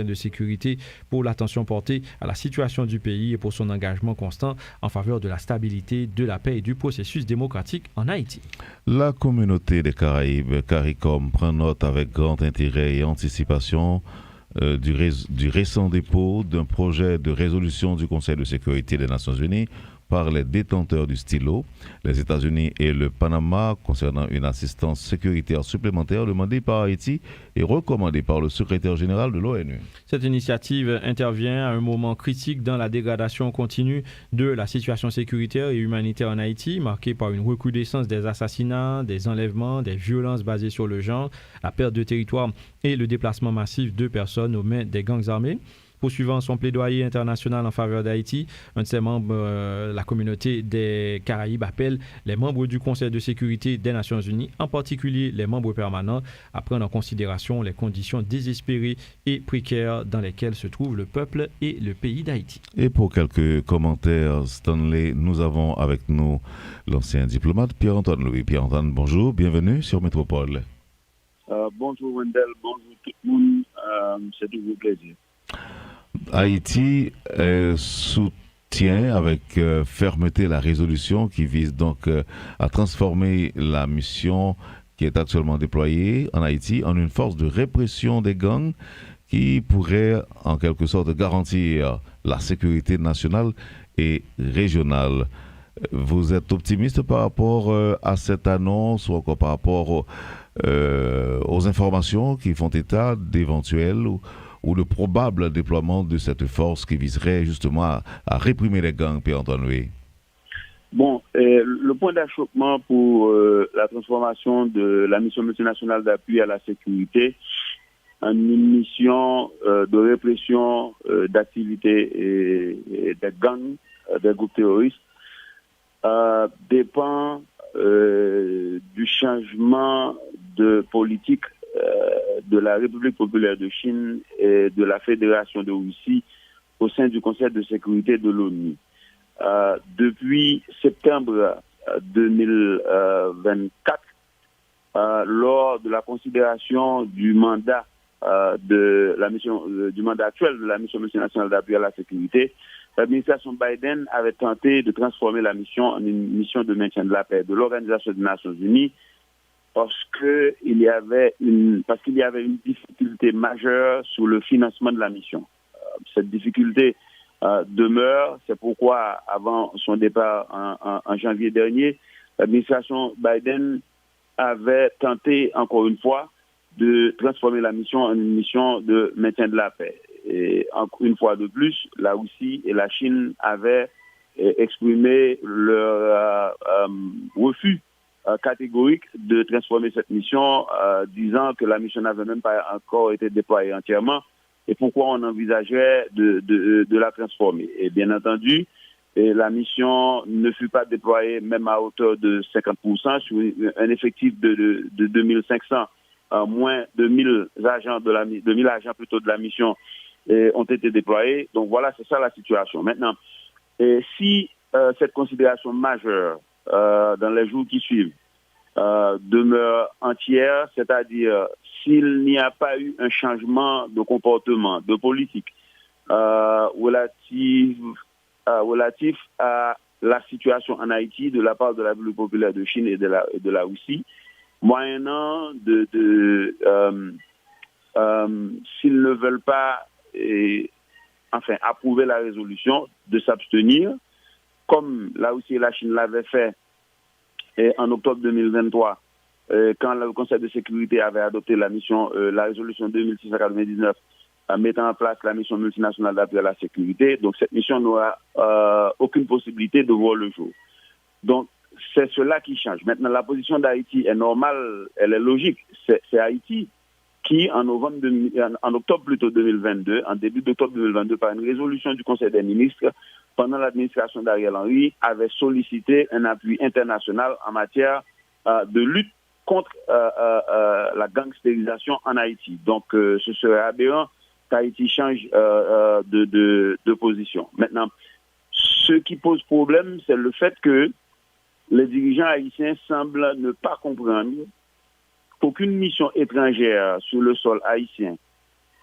de sécurité pour l'attention portée à la situation du pays et pour son engagement constant en faveur de la stabilité, de la paix et du processus démocratique en Haïti. La communauté des Caraïbes, CARICOM, prend note avec grand intérêt et anticipation du récent dépôt d'un projet de résolution du Conseil de sécurité des Nations Unies par les détenteurs du stylo, les États-Unis et le Panama, concernant une assistance sécuritaire supplémentaire demandée par Haïti et recommandée par le secrétaire général de l'ONU. Cette initiative intervient à un moment critique dans la dégradation continue de la situation sécuritaire et humanitaire en Haïti, marquée par une recrudescence des assassinats, des enlèvements, des violences basées sur le genre, la perte de territoire et le déplacement massif de personnes aux mains des gangs armés. Poursuivant son plaidoyer international en faveur d'Haïti, un de ses membres, la communauté des Caraïbes, appelle les membres du Conseil de sécurité des Nations Unies, en particulier les membres permanents, à prendre en considération les conditions désespérées et précaires dans lesquelles se trouve le peuple et le pays d'Haïti. Et pour quelques commentaires, Stanley, nous avons avec nous l'ancien diplomate Pierre-Antoine Louis. Pierre-Antoine, bonjour, bienvenue sur Métropole. Bonjour Wendell, bonjour tout le monde, c'est toujours un plaisir. Haïti soutient avec fermeté la résolution qui vise donc à transformer la mission qui est actuellement déployée en Haïti en une force de répression des gangs qui pourrait en quelque sorte garantir la sécurité nationale et régionale. Vous êtes optimiste par rapport à cette annonce ou encore par rapport aux informations qui font état d'éventuels ou le probable déploiement de cette force qui viserait justement à réprimer les gangs, Pierre-Antoine Louis? Bon, le point d'achoppement pour la transformation de la mission multinationale d'appui à la sécurité en une mission de répression d'activités et des gangs, des groupes terroristes, dépend du changement de politique de la République populaire de Chine et de la Fédération de Russie au sein du Conseil de sécurité de l'ONU. Depuis septembre 2024, lors de la considération du mandat de la mission, du mandat actuel de la mission multinationale d'appui à la sécurité, l'administration Biden avait tenté de transformer la mission en une mission de maintien de la paix de l'Organisation des Nations Unies parce qu'il y avait une difficulté majeure sur le financement de la mission. Cette difficulté demeure, c'est pourquoi avant son départ en janvier dernier, l'administration Biden avait tenté encore une fois de transformer la mission en une mission de maintien de la paix. Et une fois de plus, la Russie et la Chine avaient exprimé leur refus catégorique de transformer cette mission, disant que la mission n'avait même pas encore été déployée entièrement et pourquoi on envisageait de la transformer. Et bien entendu, la mission ne fut pas déployée même à hauteur de 50% sur un effectif de 2500, moins de 1000 agents de la mission ont été déployés. Donc voilà, c'est ça la situation. Maintenant, si cette considération majeure dans les jours qui suivent demeure entière, c'est-à-dire s'il n'y a pas eu un changement de comportement, de politique relatif à la situation en Haïti de la part de la République populaire de Chine et de la Russie, moyennant s'ils ne veulent pas approuver la résolution, de s'abstenir, comme la Russie et la Chine l'avaient fait en octobre 2023, quand le Conseil de sécurité avait adopté la résolution 2699 mettant en place la mission multinationale d'appui à la sécurité. Donc cette mission n'aura aucune possibilité de voir le jour. Donc c'est cela qui change. Maintenant, la position d'Haïti est normale, elle est logique. C'est Haïti qui, en octobre plutôt 2022, en début d'octobre 2022, par une résolution du Conseil des ministres, pendant l'administration d'Ariel Henry, avait sollicité un appui international en matière de lutte contre la gangstérisation en Haïti. Donc, ce serait aberrant qu'Haïti change de position. Maintenant, ce qui pose problème, c'est le fait que les dirigeants haïtiens semblent ne pas comprendre qu'aucune mission étrangère sur le sol haïtien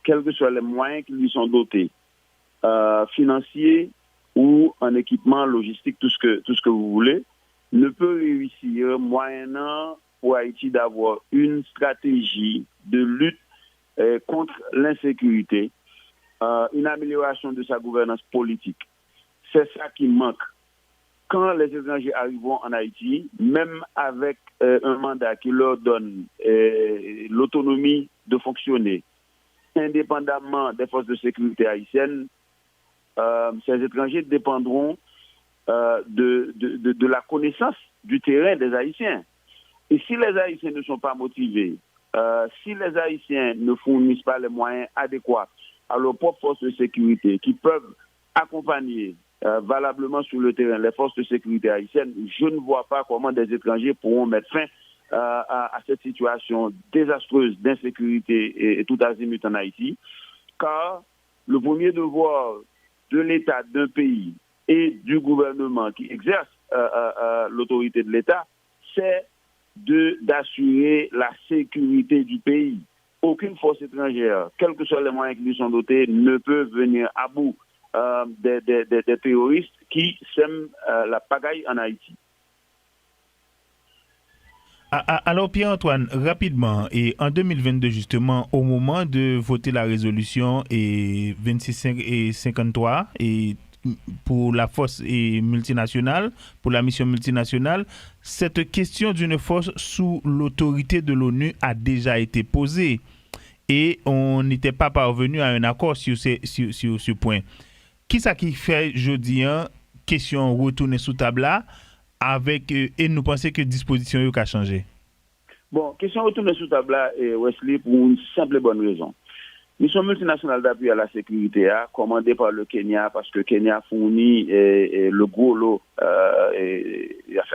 quels que soient les moyens qui lui sont dotés, financiers ou en équipement logistique, tout ce que vous voulez, ne peut réussir moyennant pour Haïti d'avoir une stratégie de lutte contre l'insécurité, une amélioration de sa gouvernance politique. C'est ça qui manque. Quand les étrangers arriveront en Haïti, même avec un mandat qui leur donne l'autonomie de fonctionner, indépendamment des forces de sécurité haïtiennes, ces étrangers dépendront de la connaissance du terrain des Haïtiens. Et si les Haïtiens ne sont pas motivés, si les Haïtiens ne fournissent pas les moyens adéquats à leurs propres forces de sécurité qui peuvent accompagner valablement sur le terrain les forces de sécurité haïtiennes, je ne vois pas comment des étrangers pourront mettre fin à cette situation désastreuse d'insécurité et tout azimut en Haïti, car le premier devoir de l'État d'un pays et du gouvernement qui exerce l'autorité de l'État, c'est d'assurer la sécurité du pays. Aucune force étrangère, quels que soient les moyens qui lui sont dotés, ne peut venir à bout des terroristes qui sèment la pagaille en Haïti. Alors Pierre-Antoine, rapidement, et en 2022 justement, au moment de voter la résolution 26 et 53 et pour la force multinationale, pour la mission multinationale, cette question d'une force sous l'autorité de l'ONU a déjà été posée et on n'était pas parvenu à un accord sur ce point. Qui ça qui fait, je dis, question retourner sous table là avec et nous pensons que disposition a changé? Bon, question retourner sous table là, Wesley, pour une simple et bonne raison. Mission multinationale d'appui à la sécurité a commandée par le Kenya parce que Kenya fournit le gros lot,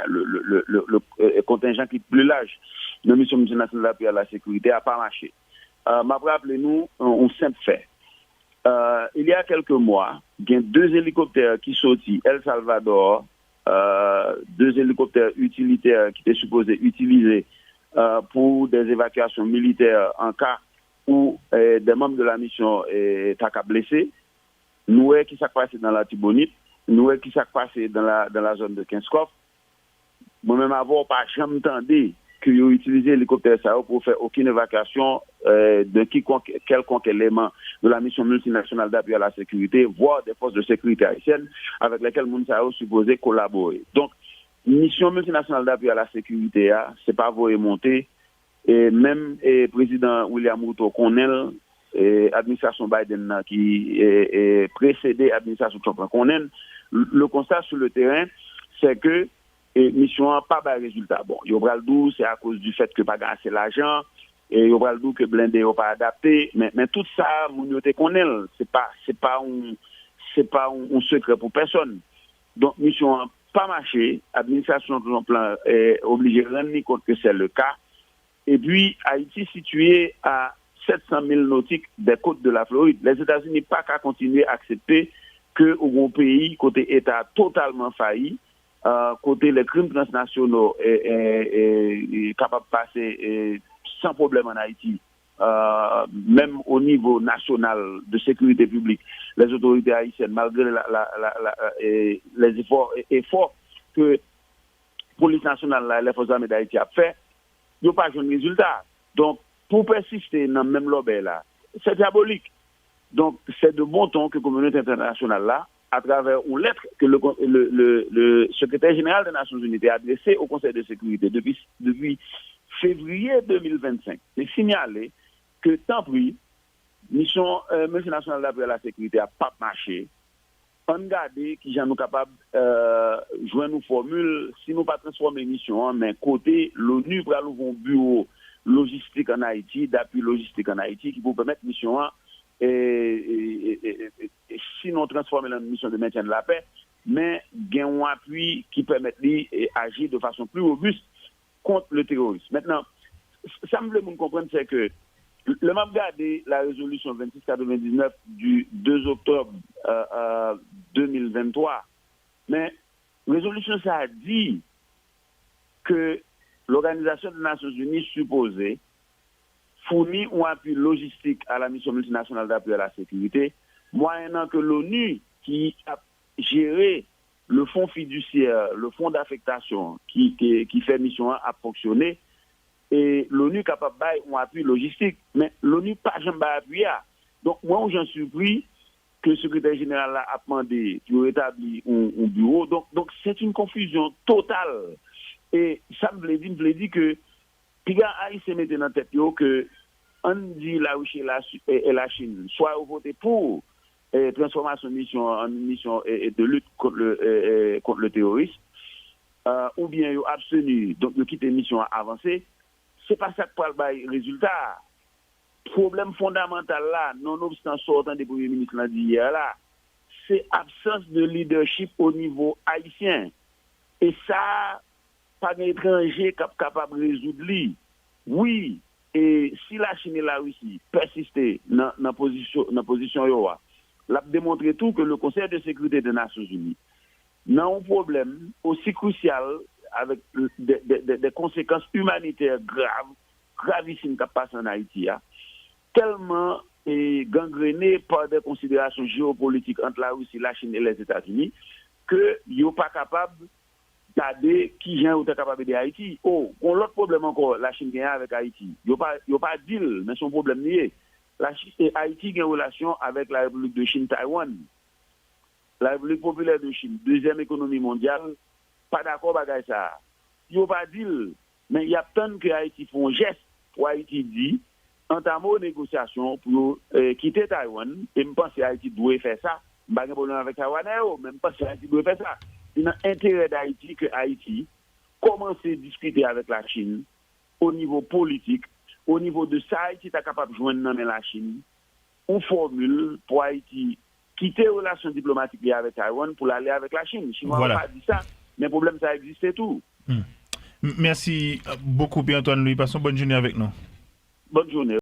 le contingent qui est plus large de mission multinationale d'appui à la sécurité n'a pas marché. M'a rappelé nous un simple fait. Il y a quelques mois, il y a 2 hélicoptères qui sortis El Salvador, 2 hélicoptères utilitaires qui étaient supposés utiliser pour des évacuations militaires en cas où des membres de la mission étaient blessés. Nous voyons qui s'est passé dans la Tibonite, nous voyons qui s'est passé dans la zone de Kinskov. Moi-même, avant, pas jamais entendu qu'ils ont utilisé l'hélicoptère pour faire aucune évacuation de quelconque élément de la mission multinationale d'appui à la sécurité, voire des forces de sécurité haïtiennes avec lesquelles Mounsao supposé collaborer. Donc, mission multinationale d'appui à la sécurité, c'est pas vous monter. Et même le président William Ruto connaît l'administration Biden qui est précédé l'administration Trump connaît. Le constat sur le terrain, c'est que mission n'a pas de résultat. Bon, Yobraldou, c'est à cause du fait que pas assez l'argent, et Yobraldou que blindé n'a pas adapté, mais tout ça, Mouniote connaît, c'est pas un secret pour personne. Donc, mission n'a pas marché, l'administration Trump est obligée de rendre compte que c'est le cas. Et puis, Haïti situé à 700 000 nautiques des côtes de la Floride. Les États-Unis pas qu'à continuer à accepter que au pays, côté État totalement failli, côté les crimes transnationaux est capable de passer sans problème en Haïti, même au niveau national de sécurité publique, les autorités haïtiennes, malgré les efforts que la police nationale et les forces armées d'Haïti a fait, il n'y a pas de résultat. Donc, pour persister dans le même lobby là, c'est diabolique. Donc, c'est de bon ton que la communauté internationale là, à travers une lettre que le secrétaire général des Nations Unies a adressée au Conseil de sécurité depuis février 2025, c'est signalé que tant pis, mission multinationale d'appui à la sécurité n'a pas marché. On regarde qui sont nous capables de jouer nos formules, si nous pas transformer mission, mais côté l'ONU pour avoir un bureau logistique en Haïti, d'appui logistique en Haïti, qui peut permettre mission sinon transformer la mission de maintien de la paix, mais gagner un appui qui permet d'agir de façon plus robuste contre le terrorisme. Maintenant, ça me veut comprendre, c'est que le m'a regardé la résolution 2699 du 2 octobre 2023, mais résolution ça a dit que l'Organisation des Nations Unies supposée fournit un appui logistique à la mission multinationale d'appui à la sécurité, moyennant que l'ONU, qui a géré le fonds fiduciaire, le fonds d'affectation qui fait mission à fonctionner, et l'ONU est capable de un appui logistique, mais l'ONU n'a pas jamais appuyé. Donc, moi, j'en suis surpris que le secrétaire général a demandé pour établir un bureau. Donc, c'est une confusion totale. Et ça me dit que, puis, Haïtien mettait dans la tête que, on dit la Russie et la Chine, soit voter pour transformation de mission en mission de lutte contre le terrorisme, ou bien ils ont abstenu, donc ils quittent mission avancée. C'est pas ça qui parle de résultat. Problème fondamental là, nonobstant sortant des premiers ministres d'hier là, c'est absence de leadership au niveau haïtien. Et ça, pas d'étranger capable de résoudre lui. Oui, et si la Chine et la Russie persistaient dans la position Yoa, l'a démontré tout que le Conseil de sécurité des Nations Unies n'a un problème aussi crucial avec des conséquences humanitaires gravissimes qui passent en Haïti, tellement gangréné par des considérations géopolitiques entre la Russie, la Chine et les États-Unis, que ils sont pas capables d'aider qui vient ou capable d'aider Haïti. Oh, on l'autre problème encore, la Chine gagne avec Haïti. Ils pas deal, mais son problème lié. La Chine et Haïti ont une relation avec la République de Chine, Taïwan. La République populaire de Chine, deuxième économie mondiale, pas d'accord avec ça. Ils n'ont pas dit, mais il y a tant que Haïti font un geste pour Haïti dit, entamer aux négociations pour quitter Taïwan, et je pense que Haïti doit faire ça. Je n'ai pas de problème avec Taïwan, mais je pense que Haïti doit faire ça. C'est dans l'intérêt d'Haïti que Haïti commence à discuter avec la Chine au niveau politique, au niveau de ça, Haïti est capable de joindre la Chine, une formule pour Haïti quitter les relations diplomatiques avec Taïwan pour aller avec la Chine. Je ne pas dit ça, mais le problème, ça existe tout. Merci beaucoup, Pierre-Antoine Louis. Passons bonne journée avec nous. Bonne journée.